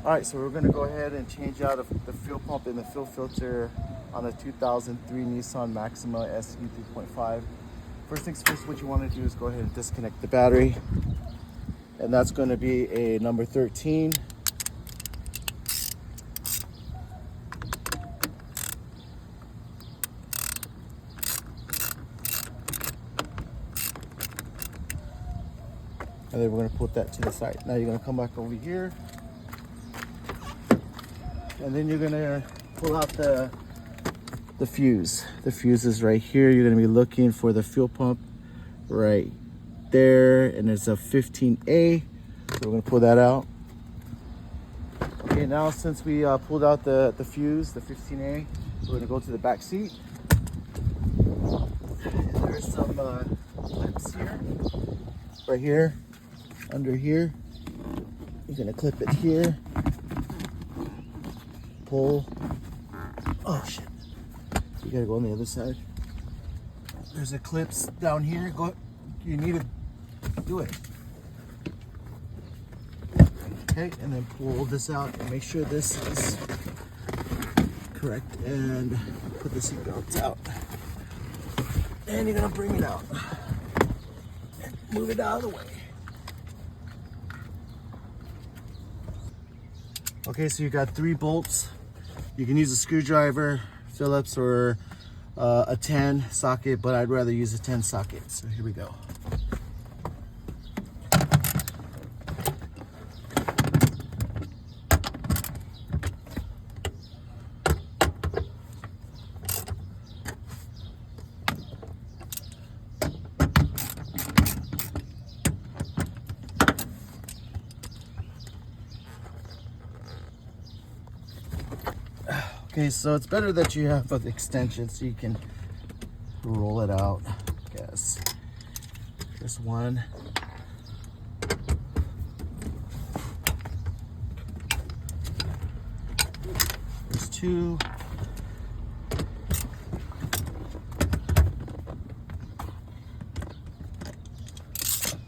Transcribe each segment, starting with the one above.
All right, so we're gonna go ahead and change out the fuel pump and the fuel filter on a 2003 Nissan Maxima SE 3.5. First things first, what you wanna do is go ahead and disconnect the battery. And that's gonna be a number 13. And then we're gonna put that to the side. Now you're gonna come back over here. And then you're gonna pull out the fuse. The fuse is right here. You're gonna be looking for the fuel pump right there, and it's a 15A. So we're gonna pull that out. Okay, now since we pulled out the fuse, the 15A, we're gonna go to the back seat. And there's some clips here, right here, under here. You're gonna clip it here. Pull. Oh shit. You gotta go on the other side. There's a clips down here. Go. You need to do it. Okay, and then pull this out and make sure this is correct. And put the seat belts out. And you're gonna bring it out. And move it out of the way. Okay, so you got 3 bolts. You can use a screwdriver, Phillips, or a 10 socket, but I'd rather use a 10 socket. So here we go. Okay, so it's better that you have an extension so you can roll it out, I guess. There's one. There's 2.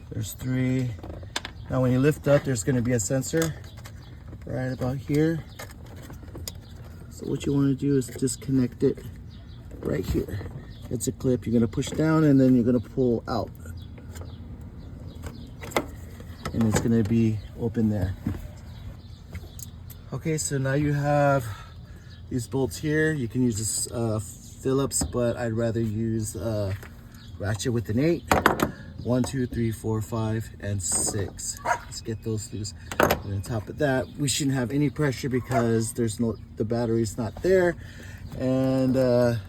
There's 3. Now when you lift up, there's gonna be a sensor right about here. So what you want to do is disconnect it right here. It's a clip. You're going to push down and then you're going to pull out. And it's going to be open there. Okay, so now you have these bolts here. You can use this Phillips, but I'd rather use ratchet with an 8. 1, 2, 3, 4, 5, and 6. Let's get those loose. And on top of that, we shouldn't have any pressure because the battery's not there, and the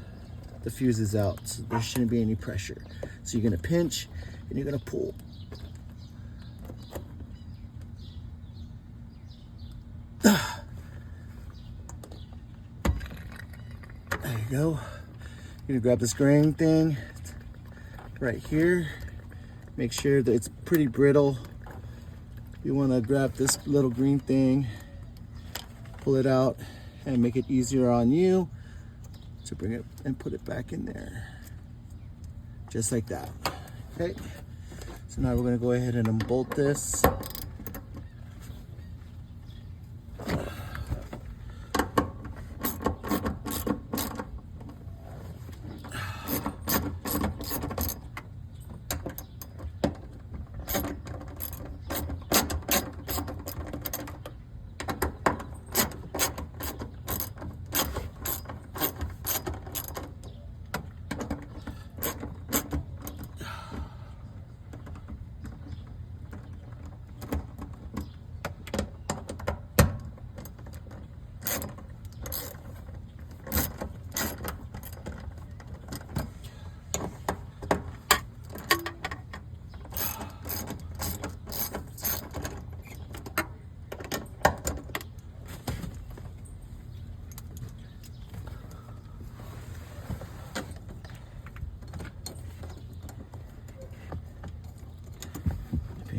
fuse is out, so there shouldn't be any pressure. So you're gonna pinch and you're gonna pull. There you go. You're gonna grab this green thing right here. Make sure that it's pretty brittle. You want to grab this little green thing, pull it out, and make it easier on you to bring it and put it back in there. Just like that. Okay. So now we're going to go ahead and unbolt this.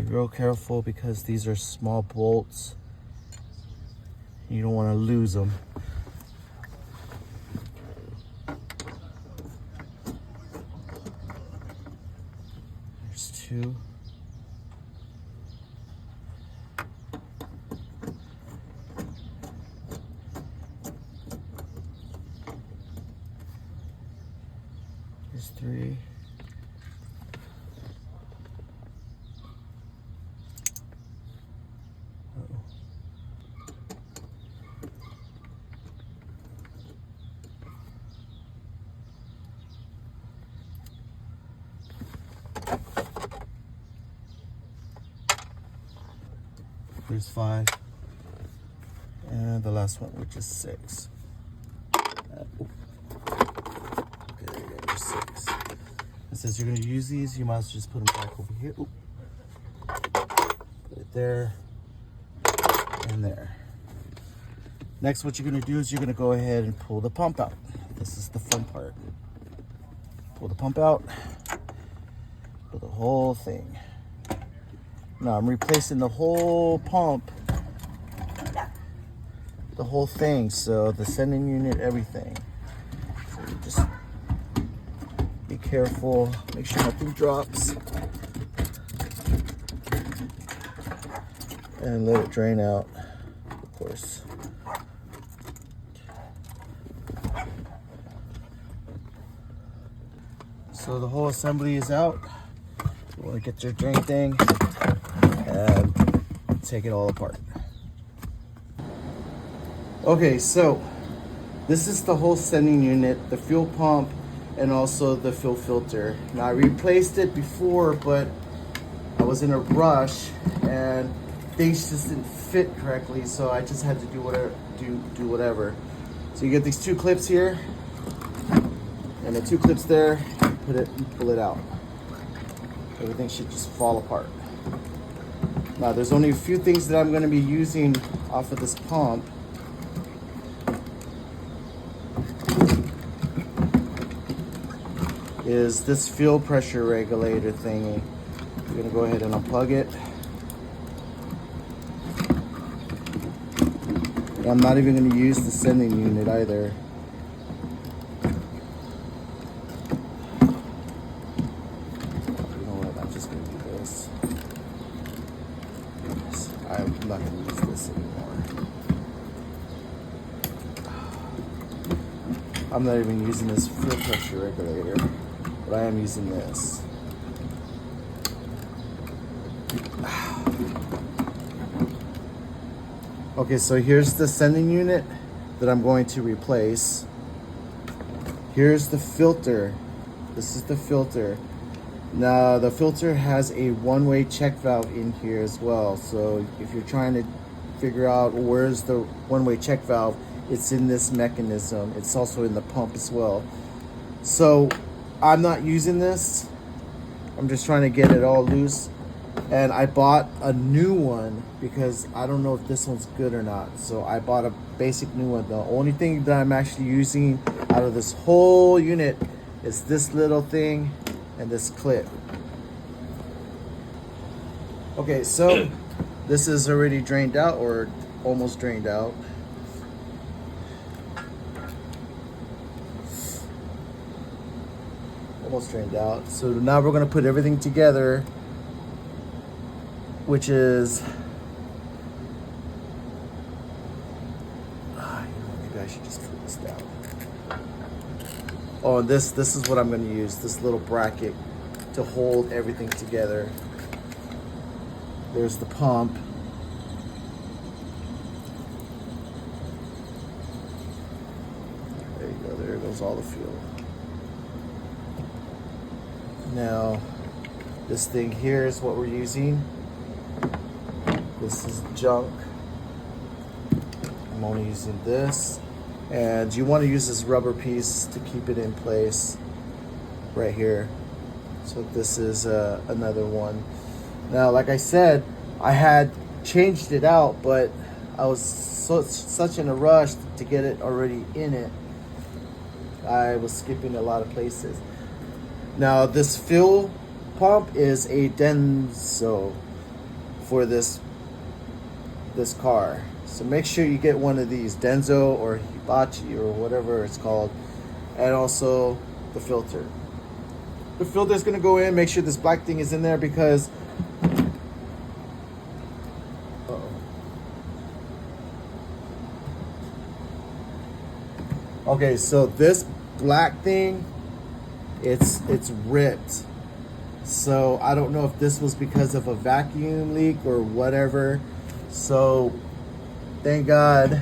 Real careful because these are small bolts. You don't want to lose them. There's 2. 3. There's 5. And the last one, which is 6. Okay, there you go, there's 6. And since you're going to use these, you might as well just put them back over here. Oop. Put it there and there. Next, what you're going to do is you're going to go ahead and pull the pump out. This is the fun part. Pull the pump out. Pull the whole thing. Now I'm replacing the whole pump, the whole thing, so the sending unit, everything. So you just be careful, make sure nothing drops, and let it drain out, of course. So the whole assembly is out. You want to get your drain thing and take it all apart. Okay, so this is the whole sending unit, the fuel pump, and also the fuel filter. Now I replaced it before, but I was in a rush and things just didn't fit correctly, so I just had to do whatever. So you get these 2 clips here, and the 2 clips there. Put it and pull it out. Everything should just fall apart. Now there's only a few things that I'm going to be using off of this pump. Is this fuel pressure regulator thingy. You're going to go ahead and unplug it. And I'm not even going to use the sending unit either. I'm not going to use this anymore. I'm not even using this fuel pressure regulator, but I am using this. Okay, so here's the sending unit that I'm going to replace. Here's the filter. This is the filter. Now the filter has a one-way check valve in here as well. So if you're trying to figure out where's the one-way check valve, it's in this mechanism. It's also in the pump as well. So I'm not using this. I'm just trying to get it all loose. And I bought a new one because I don't know if this one's good or not. So I bought a basic new one. The only thing that I'm actually using out of this whole unit is this little thing and this clip. Okay, so this is already drained out, or almost drained out. Almost drained out. So now we're gonna put everything together, which is, maybe I should just put this down. Oh, this is what I'm going to use, this little bracket to hold everything together. There's the pump. There you go, there goes all the fuel. Now, this thing here is what we're using. This is junk. I'm only using this. And you want to use this rubber piece to keep it in place right here. So this is another one. Now, like I said, I had changed it out, but I was such in a rush to get it already in it. I was skipping a lot of places. Now, this fuel pump is a Denso for this car. So make sure you get one of these, Denso or Hitachi or whatever it's called, and also the filter. The filter is going to go in. Make sure this black thing is in there because okay, so this black thing it's ripped. So I don't know if this was because of a vacuum leak or whatever. So thank God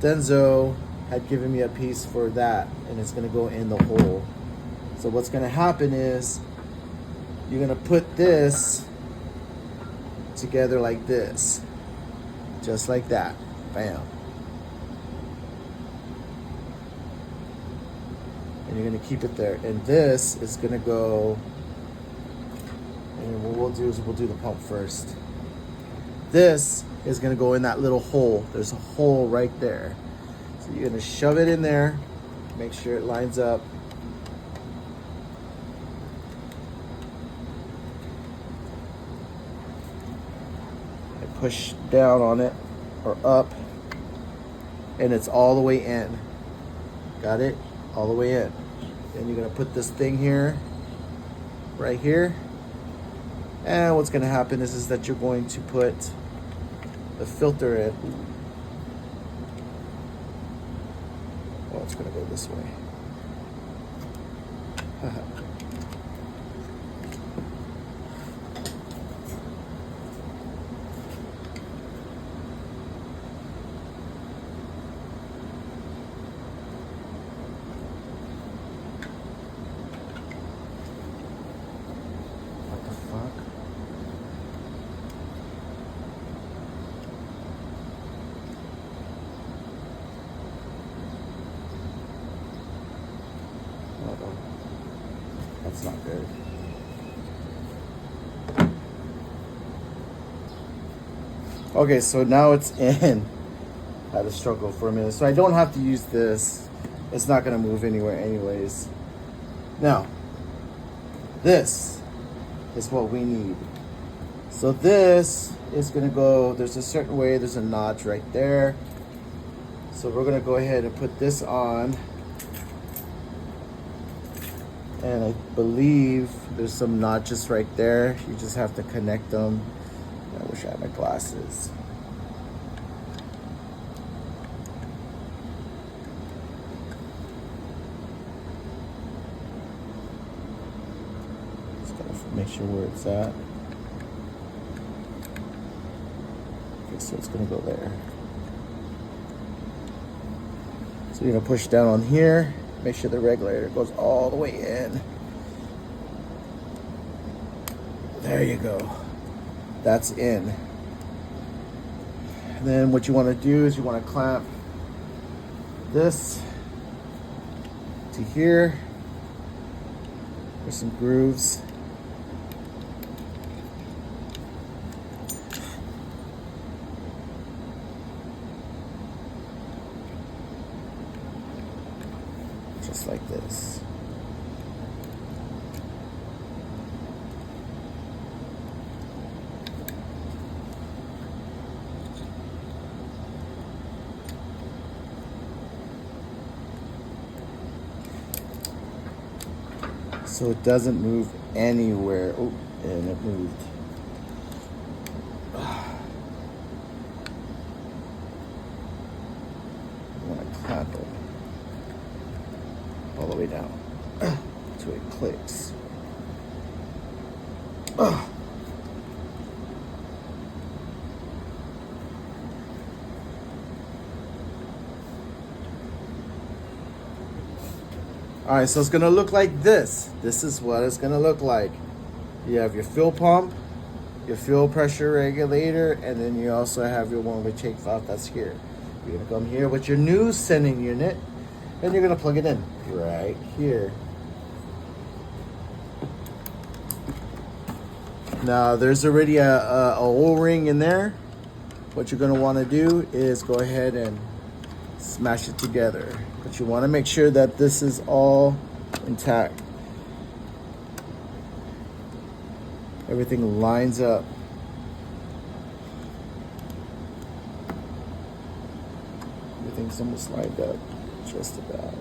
Denso had given me a piece for that, and it's gonna go in the hole. So what's gonna happen is you're gonna put this together like this, just like that. Bam. And you're gonna keep it there. And this is gonna go, and what we'll do is we'll do the pump first. This is gonna go in that little hole. There's a hole right there. So you're gonna shove it in there, make sure it lines up. And push down on it, or up, and it's all the way in. Got it? All the way in. Then you're gonna put this thing here, right here. And what's gonna happen is that you're going to put the filter in. Oh, it's gonna go this way. What the fuck? Uh-oh. That's not good. Okay, so now it's in. I had to struggle for a minute. So I don't have to use this. It's not gonna move anywhere anyways. Now, this is what we need. So this is gonna go, there's a certain way, there's a notch right there. So we're gonna go ahead and put this on. And I believe there's some notches right there. You just have to connect them. I wish I had my glasses. Just gotta make sure where it's at. Okay, so it's gonna go there. So you're gonna push down on here. Make sure the regulator goes all the way in. There you go. That's in. And then what you want to do is you want to clamp this to here. There's some grooves. Just like this. So it doesn't move anywhere. Oh, and it moved. You want to clamp it all the way down so it clicks. All right, so it's gonna look like this. This is what it's gonna look like. You have your fuel pump, your fuel pressure regulator, and then you also have your one-way check valve that's here. You're gonna come here with your new sending unit, and you're gonna plug it in right here. Now there's already a O-ring in there. What you're gonna wanna do is go ahead and smash it together. But you wanna make sure that this is all intact. Everything lines up. Everything's almost lined up, just about.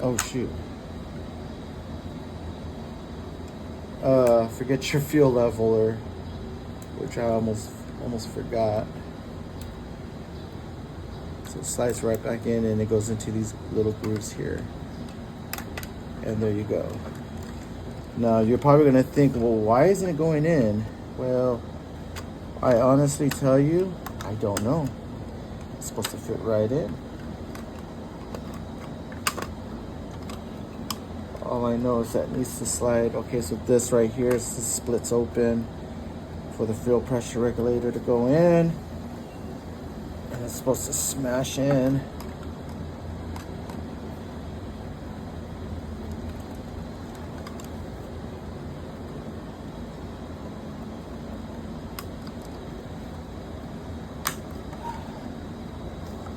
Oh shoot. Forget your fuel leveler, which I almost forgot. So it slides right back in and it goes into these little grooves here. And there you go. Now you're probably gonna think, well, why isn't it going in? Well, I honestly tell you, I don't know. It's supposed to fit right in. All I know is that it needs to slide. Okay, so this right here is this splits open for the fuel pressure regulator to go in. And it's supposed to smash in.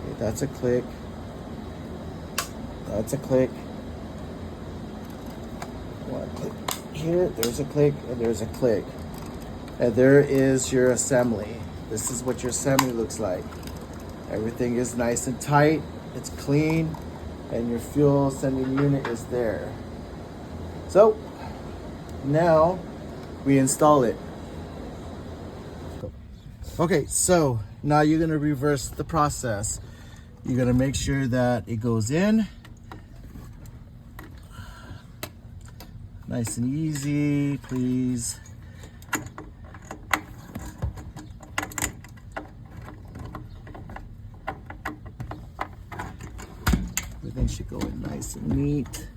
Okay, that's a click. That's a click. One click here, there's a click, and there's a click. And there is your assembly. This is what your assembly looks like. Everything is nice and tight, it's clean, and your fuel sending unit is there. So now we install it. Okay, so now you're gonna reverse the process. You're gonna make sure that it goes in. Nice and easy, please. Everything should go in nice and neat.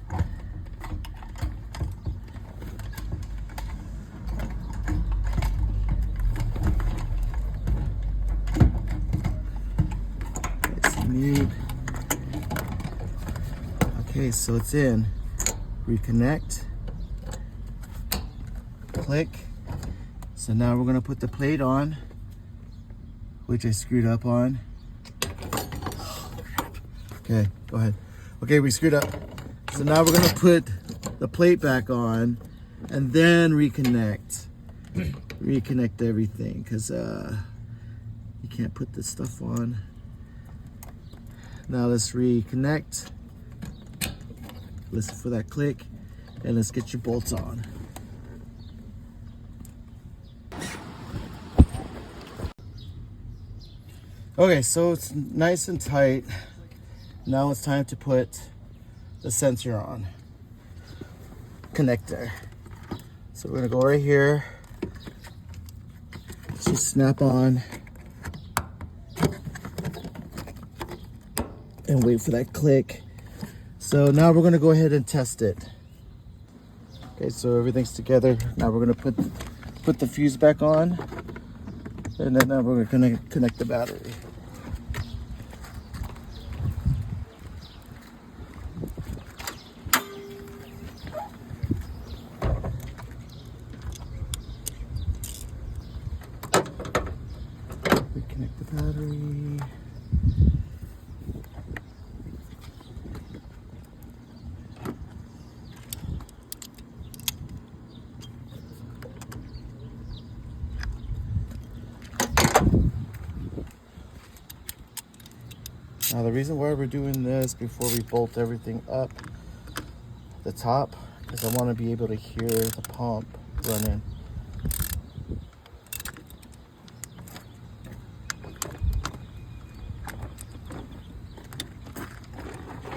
Nice and neat. Okay, so it's in. Reconnect. Click. So now we're gonna put the plate on, which I screwed up on. Okay, go ahead. Okay, we screwed up. So now we're gonna put the plate back on and then reconnect. Reconnect everything, because you can't put this stuff on. Now let's reconnect. Listen for that click, and let's get your bolts on. Okay, so it's nice and tight. Now it's time to put the sensor on. Connector. So we're gonna go right here. Just snap on. And wait for that click. So now we're gonna go ahead and test it. Okay, so everything's together. Now we're gonna put the fuse back on. And then now we're gonna connect the battery. Reconnect the battery. Now the reason why we're doing this before we bolt everything up the top is I want to be able to hear the pump running.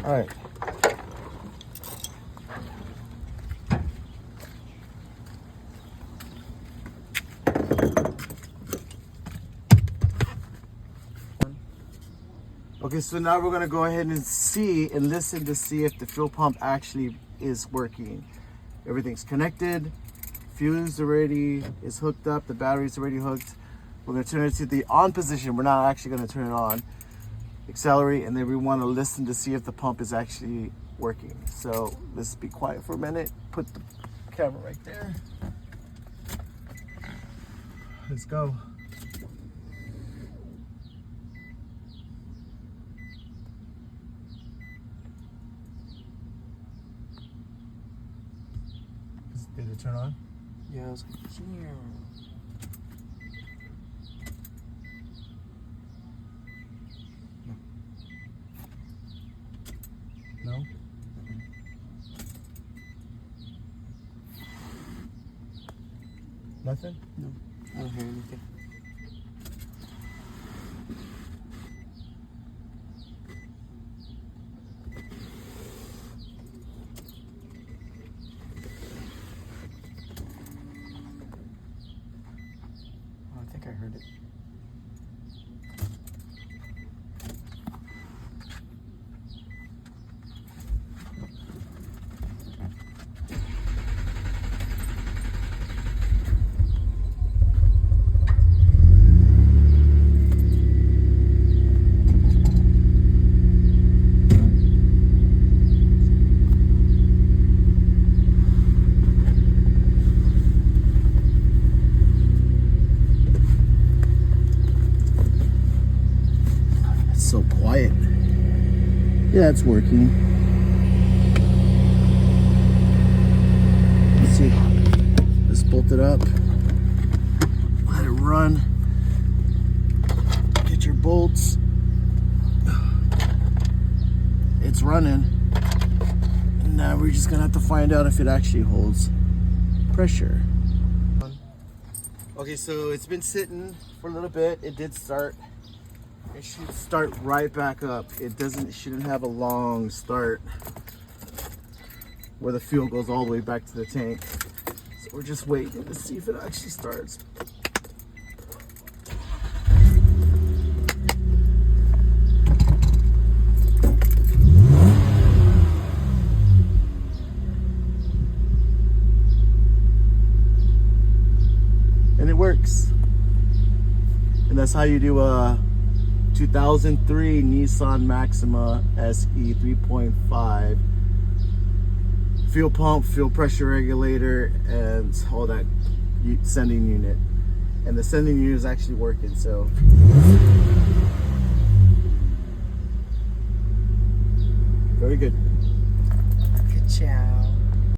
All right. Okay, so now we're gonna go ahead and see and listen to see if the fuel pump actually is working. Everything's connected, fuse already is hooked up, the battery's already hooked. We're gonna turn it to the on position. We're not actually gonna turn it on. Accelerate, and then we wanna listen to see if the pump is actually working. So let's be quiet for a minute. Put the camera right there. Let's go. Did it turn on? Yeah, I was like, here. No? Nothing? No, I don't hear anything. Oh, I think I heard it. It's so quiet. Yeah, it's working. Let's see. Just bolt it up. Let it run. Get your bolts. It's running. And now we're just gonna have to find out if it actually holds pressure. Okay, so it's been sitting for a little bit. It did start. It should start right back up. It shouldn't have a long start where the fuel goes all the way back to the tank. So we're just waiting to see if it actually starts. And it works. And that's how you do a 2003 Nissan Maxima SE 3.5 fuel pump, fuel pressure regulator, and all that sending unit. And the sending unit is actually working, so very good.